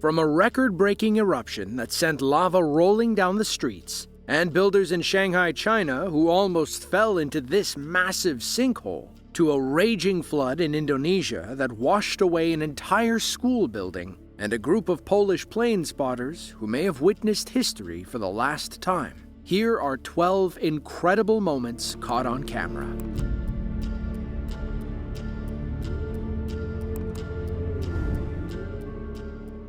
From a record-breaking eruption that sent lava rolling down the streets, and builders in Shanghai, China who almost fell into this massive sinkhole, to a raging flood in Indonesia that washed away an entire school building, and a group of Polish plane spotters who may have witnessed history for the last time. Here are 12 incredible moments caught on camera.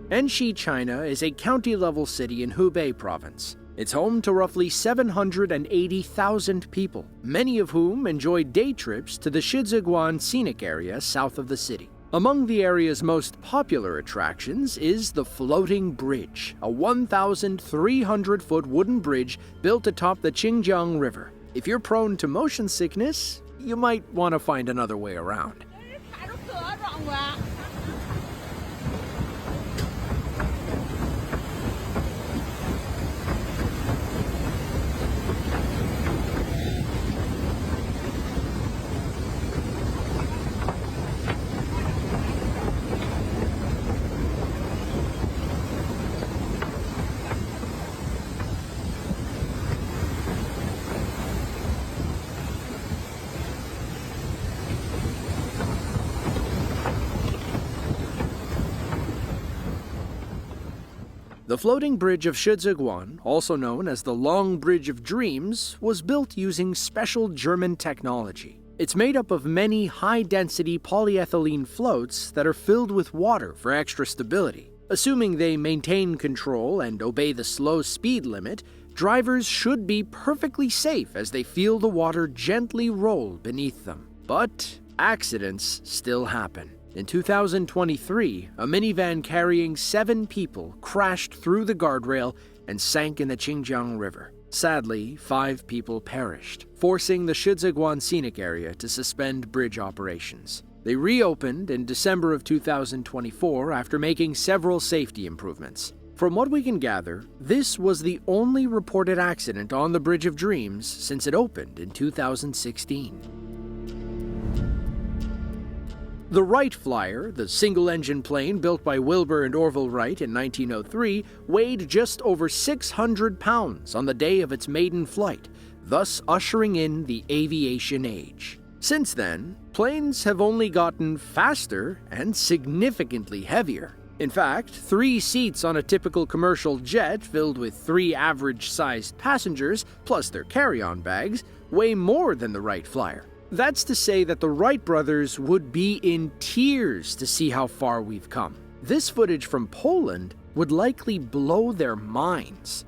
Yunshi, China is a county-level city in Hubei province. It's home to roughly 780,000 people, many of whom enjoy day trips to the Shizigwan scenic area south of the city. Among the area's most popular attractions is the Floating Bridge, a 1,300-foot wooden bridge built atop the Xinjiang River. If you're prone to motion sickness, you might want to find another way around. The floating bridge of Shizigwan, also known as the Long Bridge of Dreams, was built using special German technology. It's made up of many high-density polyethylene floats that are filled with water for extra stability. Assuming they maintain control and obey the slow speed limit, drivers should be perfectly safe as they feel the water gently roll beneath them. But accidents still happen. In 2023, a minivan carrying 7 people crashed through the guardrail and sank in the Xinjiang River. Sadly, 5 people perished, forcing the Shizigwan scenic area to suspend bridge operations. They reopened in December of 2024 after making several safety improvements. From what we can gather, this was the only reported accident on the Bridge of Dreams since it opened in 2016. The Wright Flyer, the single-engine plane built by Wilbur and Orville Wright in 1903, weighed just over 600 pounds on the day of its maiden flight, thus ushering in the aviation age. Since then, planes have only gotten faster and significantly heavier. In fact, 3 seats on a typical commercial jet filled with 3 average-sized passengers, plus their carry-on bags, weigh more than the Wright Flyer. That's to say that the Wright brothers would be in tears to see how far we've come. This footage from Poland would likely blow their minds.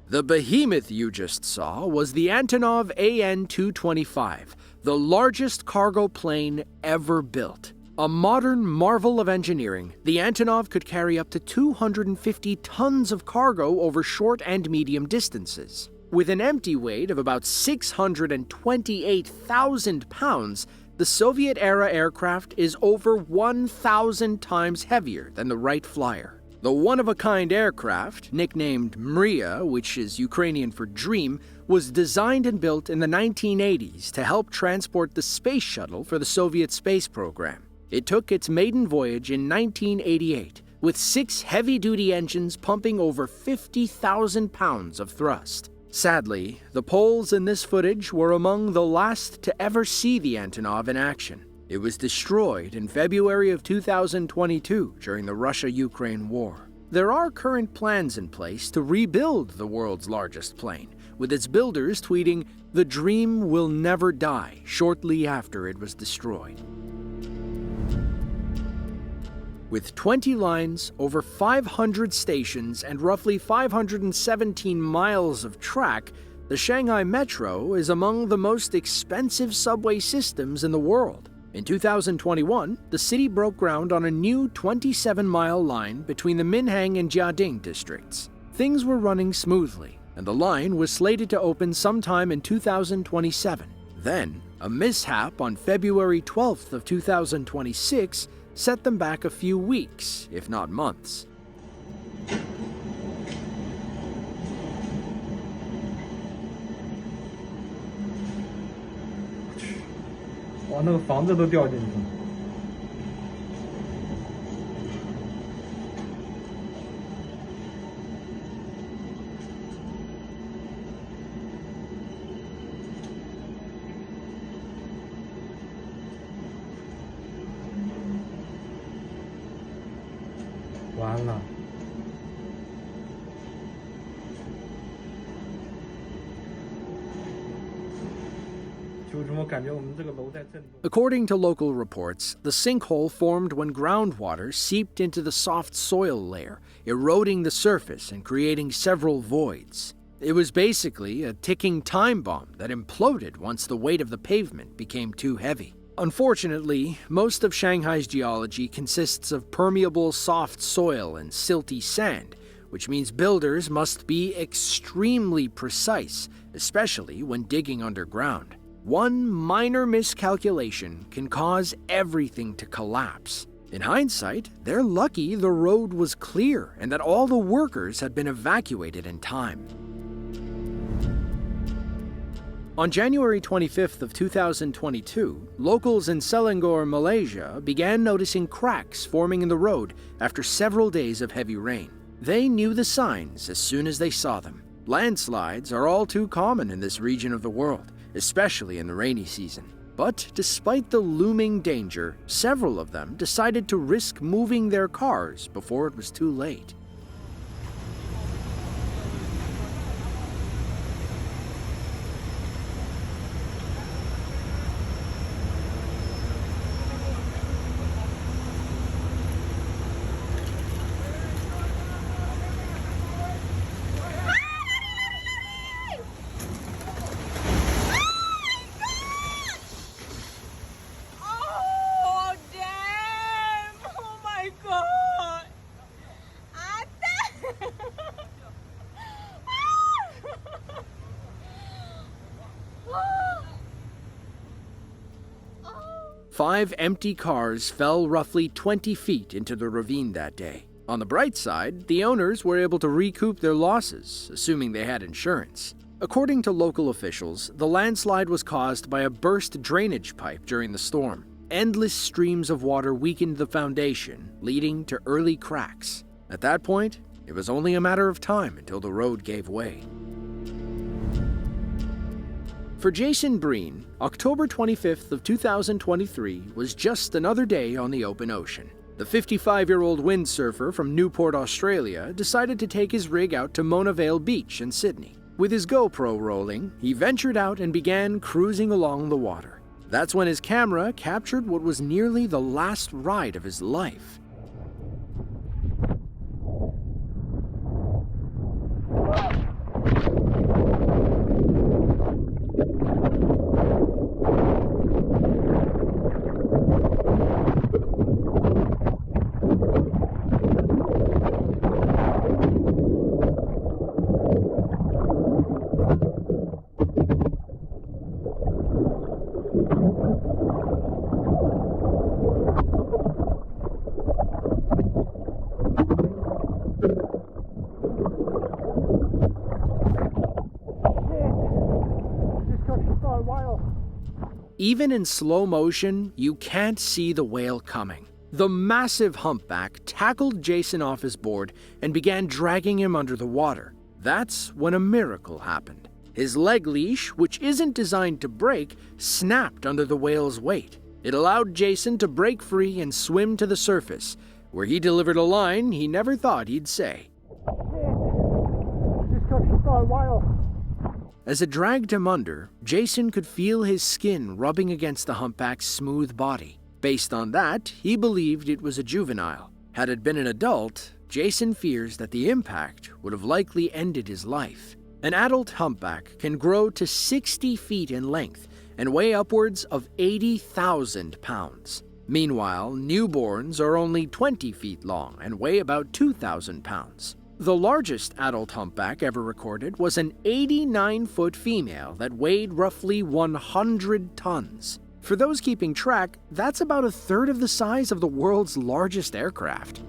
The behemoth you just saw was the Antinov AN225, the largest cargo plane ever built. A modern marvel of engineering, the Antonov could carry up to 250 tons of cargo over short and medium distances. With an empty weight of about 628,000 pounds, the Soviet-era aircraft is over 1,000 times heavier than the Wright Flyer. The one-of-a-kind aircraft, nicknamed Mriya, which is Ukrainian for dream, was designed and built in the 1980s to help transport the space shuttle for the Soviet space program. It took its maiden voyage in 1988, with 6 heavy-duty engines pumping over 50,000 pounds of thrust. Sadly, the Poles in this footage were among the last to ever see the Antonov in action. It was destroyed in February of 2022 during the Russia-Ukraine war. There are current plans in place to rebuild the world's largest plane, with its builders tweeting, "The dream will never die," shortly after it was destroyed. With 20 lines, over 500 stations, and roughly 517 miles of track, the Shanghai Metro is among the most expensive subway systems in the world. In 2021, the city broke ground on a new 27-mile line between the Minhang and Jiading districts. Things were running smoothly, and the line was slated to open sometime in 2027. Then, A mishap on February 12th of 2026 set them back a few weeks, if not months. 哇，那个房子都掉进去了。完了。 According to local reports, the sinkhole formed when groundwater seeped into the soft soil layer, eroding the surface and creating several voids. It was basically a ticking time bomb that imploded once the weight of the pavement became too heavy. Unfortunately, most of Shanghai's geology consists of permeable soft soil and silty sand, which means builders must be extremely precise, especially when digging underground. One minor miscalculation can cause everything to collapse. In hindsight, they're lucky the road was clear and that all the workers had been evacuated in time. On January 25th of 2022, locals in Selangor, Malaysia began noticing cracks forming in the road after several days of heavy rain. They knew the signs as soon as they saw them. Landslides are all too common in this region of the world, especially in the rainy season. But despite the looming danger, several of them decided to risk moving their cars before it was too late. Five empty cars fell roughly 20 feet into the ravine that day. On the bright side, the owners were able to recoup their losses, assuming they had insurance. According to local officials, the landslide was caused by a burst drainage pipe during the storm. Endless streams of water weakened the foundation, leading to early cracks. At that point, it was only a matter of time until the road gave way. For Jason Breen, October 25th of 2023 was just another day on the open ocean. The 55-year-old windsurfer from Newport, Australia, decided to take his rig out to Mona Vale Beach in Sydney. With his GoPro rolling, he ventured out and began cruising along the water. That's when his camera captured what was nearly the last ride of his life. Even in slow motion, you can't see the whale coming. The massive humpback tackled Jason off his board and began dragging him under the water. That's when a miracle happened. His leg leash, which isn't designed to break, snapped under the whale's weight. It allowed Jason to break free and swim to the surface, where he delivered a line he never thought he'd say. As it dragged him under, Jason could feel his skin rubbing against the humpback's smooth body. Based on that, he believed it was a juvenile. Had it been an adult, Jason fears that the impact would have likely ended his life. An adult humpback can grow to 60 feet in length and weigh upwards of 80,000 pounds. Meanwhile, newborns are only 20 feet long and weigh about 2,000 pounds. The largest adult humpback ever recorded was an 89-foot female that weighed roughly 100 tons. For those keeping track, that's about a third of the size of the world's largest aircraft.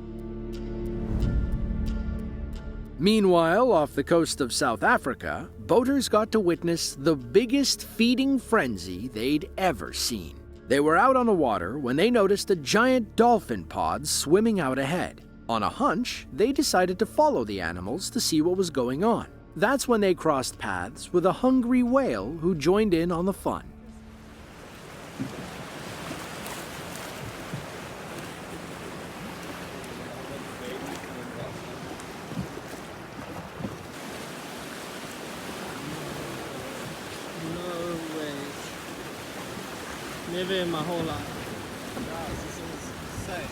Meanwhile, off the coast of South Africa, boaters got to witness the biggest feeding frenzy they'd ever seen. They were out on the water when they noticed a giant dolphin pod swimming out ahead. On a hunch, they decided to follow the animals to see what was going on. That's when they crossed paths with a hungry whale who joined in on the fun. Never in my whole life. Wow, this is insane.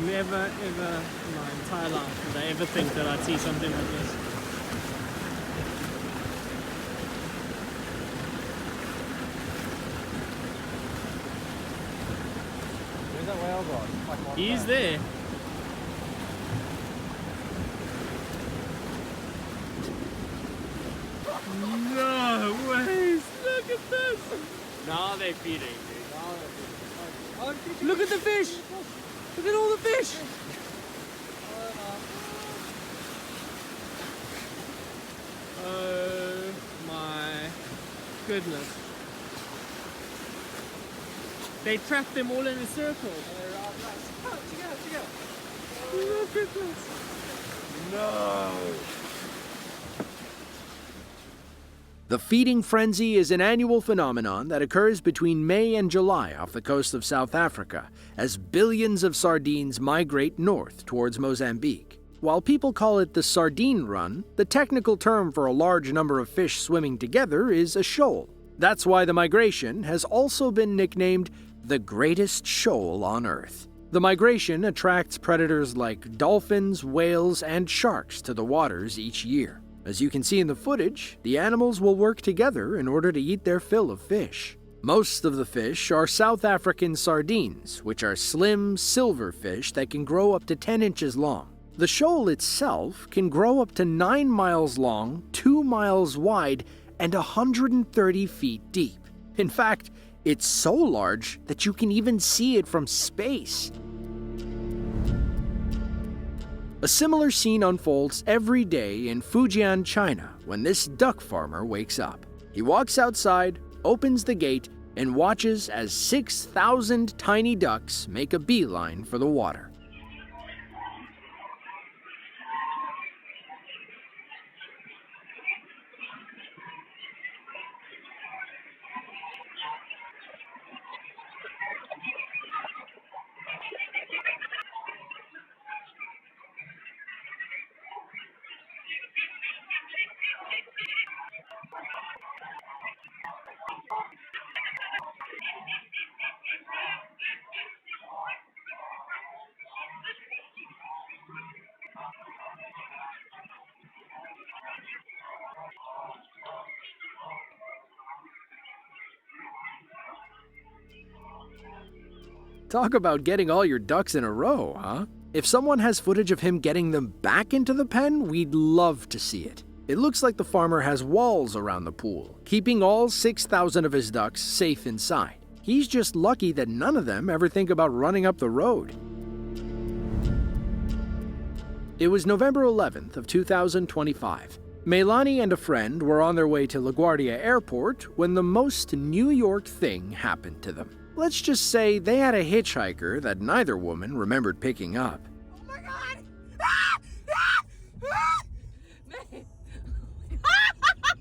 Never ever in my entire life did I ever think that I'd see something like this. Where's that whale gone? He's there. No ways! Look at this! Now they're feeding, dude. Look at the fish! Look at all the fish! Oh my goodness. They trapped them all in a circle. Look at this. No! The feeding frenzy is an annual phenomenon that occurs between May and July off the coast of South Africa, as billions of sardines migrate north towards Mozambique. While people call it the sardine run, the technical term for a large number of fish swimming together is a shoal. That's why the migration has also been nicknamed the greatest shoal on Earth. The migration attracts predators like dolphins, whales, and sharks to the waters each year. As you can see in the footage, the animals will work together in order to eat their fill of fish. Most of the fish are South African sardines, which are slim, silver fish that can grow up to 10 inches long. The shoal itself can grow up to 9 miles long, 2 miles wide, and 130 feet deep. In fact, it's so large that you can even see it from space. A similar scene unfolds every day in Fujian, China, when this duck farmer wakes up. He walks outside, opens the gate, and watches as 6,000 tiny ducks make a beeline for the water. Talk about getting all your ducks in a row, huh? If someone has footage of him getting them back into the pen, we'd love to see it. It looks like the farmer has walls around the pool, keeping all 6,000 of his ducks safe inside. He's just lucky that none of them ever think about running up the road. It was November 11th of 2025. Melanie and a friend were on their way to LaGuardia Airport when the most New York thing happened to them. Let's just say they had a hitchhiker that neither woman remembered picking up. Oh my god! Ah! Ah! Ah!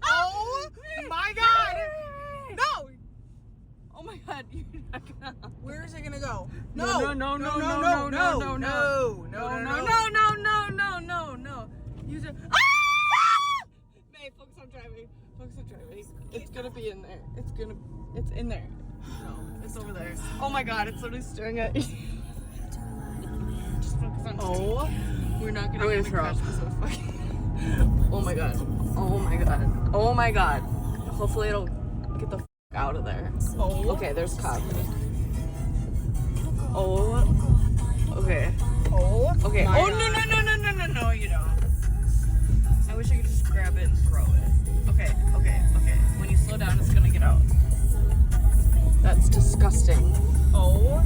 Oh my god! No! Oh my god, you're not gonna... Where is it gonna go? No! No. Use it. Ah! May, focus on driving. Focus on driving. It's gonna be in there. It's in there. No, it's over there. Oh my god, it's literally staring at you. Just focus on we're not gonna get crushed because of fucking... Oh my god. Oh my god. Oh my god. Hopefully it'll get the out of there. Oh. Okay, there's cops. Oh. Okay. Oh. Okay. Oh no, you don't. wish I could just grab it and throw it. Okay. When you slow down, it's gonna get out. That's disgusting. Oh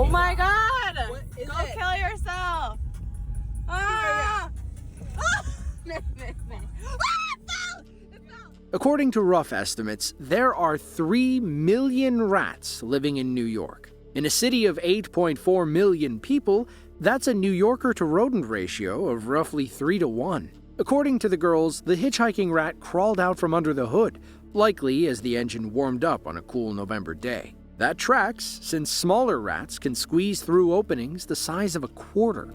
my god! What is Go it? kill yourself! Ah! According to rough estimates, there are 3 million rats living in New York. In a city of 8.4 million people, that's a New Yorker to rodent ratio of roughly 3 to 1. According to the girls, the hitchhiking rat crawled out from under the hood, likely as the engine warmed up on a cool November day. That tracks, since smaller rats can squeeze through openings the size of a quarter.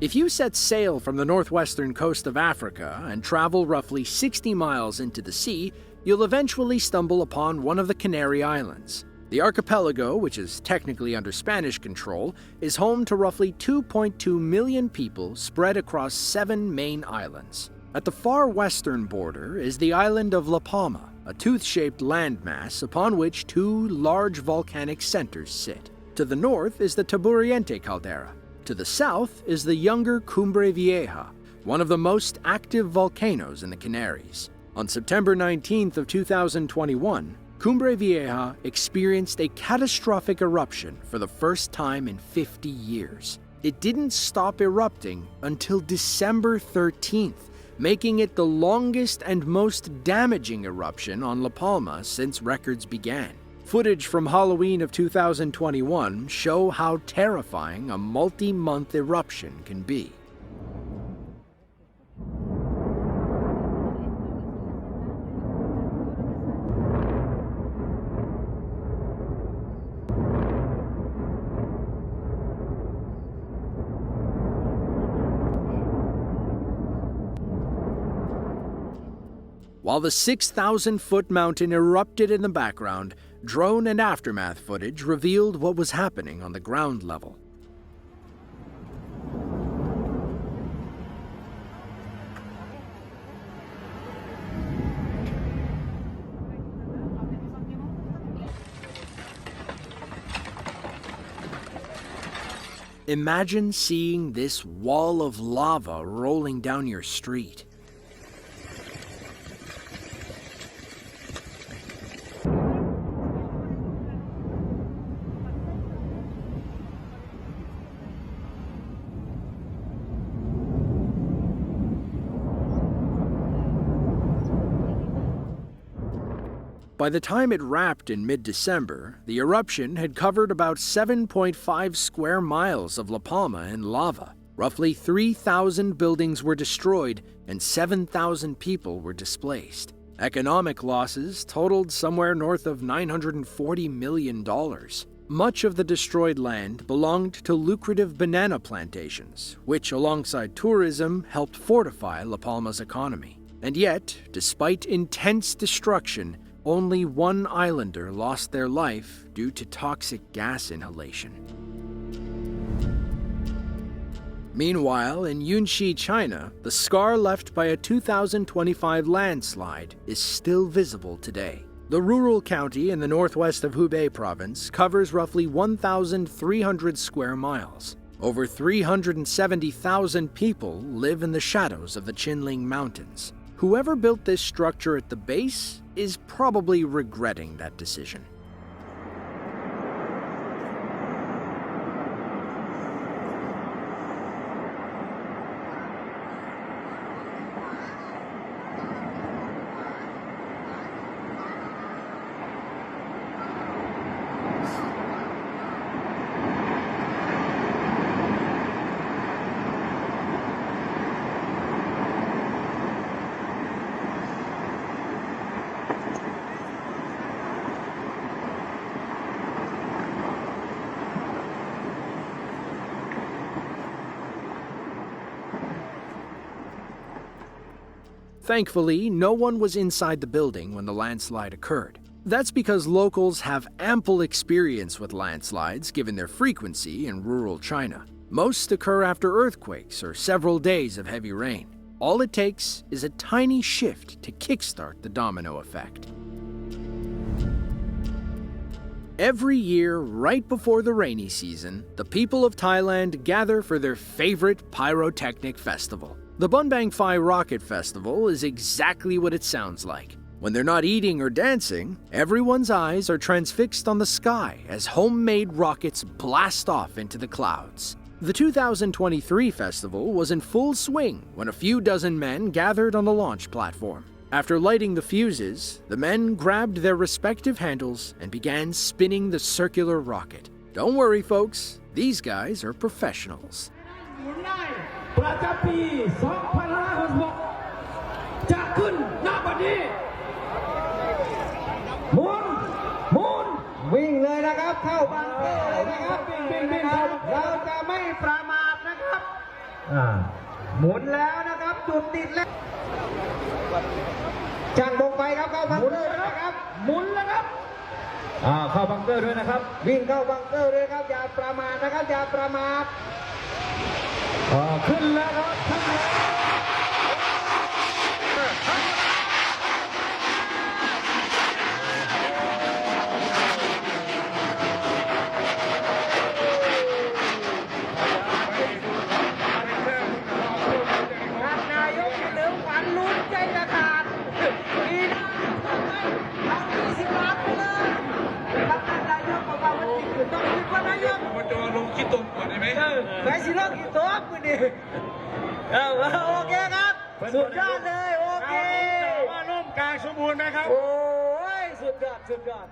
If you set sail from the northwestern coast of Africa and travel roughly 60 miles into the sea, you'll eventually stumble upon one of the Canary Islands. The archipelago, which is technically under Spanish control, is home to roughly 2.2 million people spread across 7 main islands. At the far western border is the island of La Palma, a tooth-shaped landmass upon which 2 large volcanic centers sit. To the north is the Taburiente caldera. To the south is the younger Cumbre Vieja, one of the most active volcanoes in the Canaries. On September 19th of 2021, Cumbre Vieja experienced a catastrophic eruption for the first time in 50 years. It didn't stop erupting until December 13th, making it the longest and most damaging eruption on La Palma since records began. Footage from Halloween of 2021 show how terrifying a multi-month eruption can be. While the 6,000-foot mountain erupted in the background, drone and aftermath footage revealed what was happening on the ground level. Imagine seeing this wall of lava rolling down your street. By the time it wrapped in mid-December, the eruption had covered about 7.5 square miles of La Palma in lava. Roughly 3,000 buildings were destroyed and 7,000 people were displaced. Economic losses totaled somewhere north of $940 million. Much of the destroyed land belonged to lucrative banana plantations, which, alongside tourism, helped fortify La Palma's economy. And yet, despite intense destruction, only 1 islander lost their life due to toxic gas inhalation. Meanwhile, in Yunshi, China, the scar left by a 2025 landslide is still visible today. The rural county in the northwest of Hubei province covers roughly 1,300 square miles. Over 370,000 people live in the shadows of the Qinling Mountains. Whoever built this structure at the base is probably regretting that decision. Thankfully, no one was inside the building when the landslide occurred. That's because locals have ample experience with landslides given their frequency in rural China. Most occur after earthquakes or several days of heavy rain. All it takes is a tiny shift to kickstart the domino effect. Every year, right before the rainy season, the people of Thailand gather for their favorite pyrotechnic festival. The Bunbang Phai Rocket Festival is exactly what it sounds like. When they're not eating or dancing, everyone's eyes are transfixed on the sky as homemade rockets blast off into the clouds. The 2023 festival was in full swing when a few dozen men gathered on the launch platform. After lighting the fuses, the men grabbed their respective handles and began spinning the circular rocket. Don't worry, folks, these guys are professionals. ประจำปี 2566 จะขึ้นณบัดนี้หมุนวิ่งเลยนะครับ เข้าบังเกอร์เลยนะครับวิ่งครับเราจะไม่ประมาทนะครับหมุนแล้วนะครับจุดติดแล้วช่างบงไฟครับเข้าบังเกอร์นะครับหมุนแล้วครับเข้าบังเกอร์ด้วยนะครับวิ่งเข้าบังเกอร์ด้วยครับอย่าประมาทนะครับอย่าประมาทขึ้นแล้วครับขึ้นแล้วนายกเหลืองขวัญลุ้นใจจะขาดปีหน้าเอา20 ล้านไปเลยครับนายกบอกว่าวันนี้คือต้องคิดว่านายกมันจะลงคิดตรงก่อนได้ไหมไปสิลงคิดตรงมือดีโอเคครับสุดยอดเลยโอเคว่าร่มกลางสมบูรณ์ไหมครับโอ้ยสุดยอด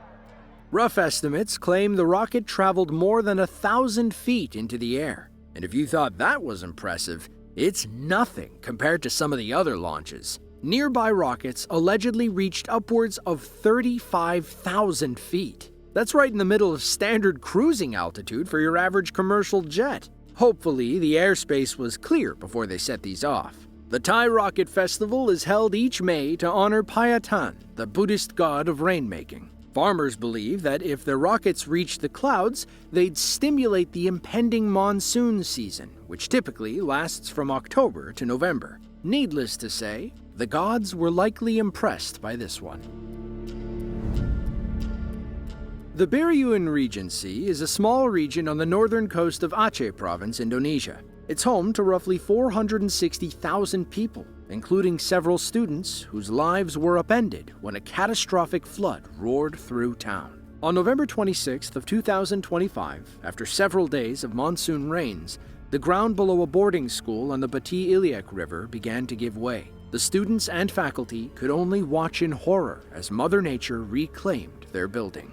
Rough estimates claim the rocket traveled more than 1,000 feet into the air. And if you thought that was impressive, it's nothing compared to some of the other launches. Nearby rockets allegedly reached upwards of 35,000 feet. That's right in the middle of standard cruising altitude for your average commercial jet. Hopefully, the airspace was clear before they set these off. The Thai Rocket Festival is held each May to honor Payatan, the Buddhist god of rainmaking. Farmers believe that if their rockets reached the clouds, they'd stimulate the impending monsoon season, which typically lasts from October to November. Needless to say, the gods were likely impressed by this one. The Biryuan Regency is a small region on the northern coast of Aceh Province, Indonesia. It's home to roughly 460,000 people, including several students whose lives were upended when a catastrophic flood roared through town. On November 26th of 2025, after several days of monsoon rains, the ground below a boarding school on the Bati Iliak River began to give way. The students and faculty could only watch in horror as Mother Nature reclaimed their building.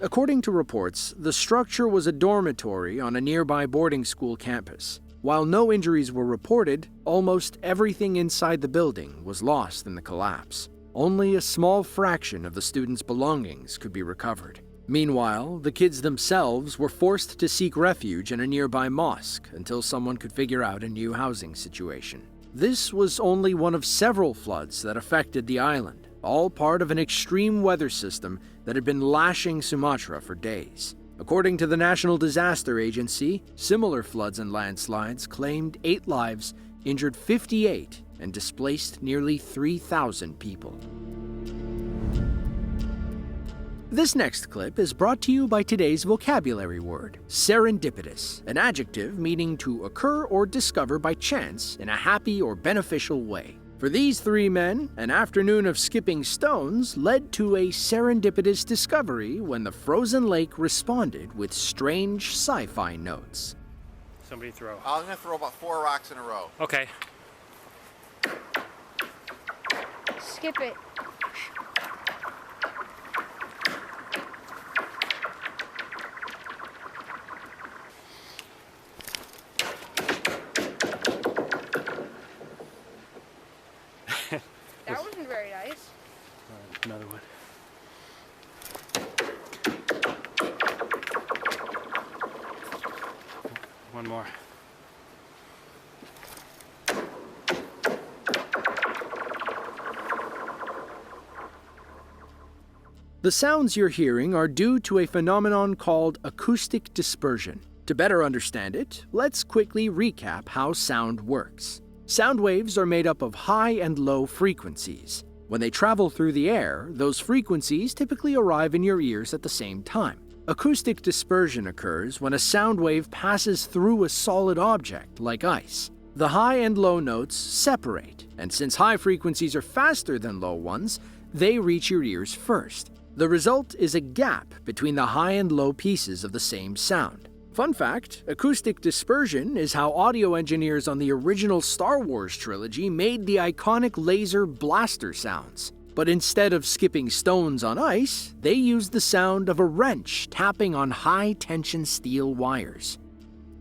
According to reports, the structure was a dormitory on a nearby boarding school campus. While no injuries were reported, almost everything inside the building was lost in the collapse. Only a small fraction of the students' belongings could be recovered. Meanwhile, the kids themselves were forced to seek refuge in a nearby mosque until someone could figure out a new housing situation. This was only one of several floods that affected the island, all part of an extreme weather system that had been lashing Sumatra for days. According to the National Disaster Agency, similar floods and landslides claimed 8 lives, injured 58, and displaced nearly 3,000 people. This next clip is brought to you by today's vocabulary word, serendipitous, an adjective meaning to occur or discover by chance in a happy or beneficial way. For these 3 men, an afternoon of skipping stones led to a serendipitous discovery when the frozen lake responded with strange sci-fi notes. Somebody throw. I'm going to throw about 4 rocks in a row. Okay. Skip it. That wasn't very nice. Another one. One more. The sounds you're hearing are due to a phenomenon called acoustic dispersion. To better understand it, let's quickly recap how sound works. Sound waves are made up of high and low frequencies. When they travel through the air, those frequencies typically arrive in your ears at the same time. Acoustic dispersion occurs when a sound wave passes through a solid object, like ice. The high and low notes separate, and since high frequencies are faster than low ones, they reach your ears first. The result is a gap between the high and low pieces of the same sound. Fun fact, acoustic dispersion is how audio engineers on the original Star Wars trilogy made the iconic laser blaster sounds. But instead of skipping stones on ice, they used the sound of a wrench tapping on high-tension steel wires.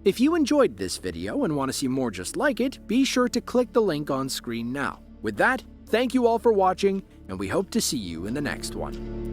If you enjoyed this video and want to see more just like it, be sure to click the link on screen now. With that, thank you all for watching, and we hope to see you in the next one.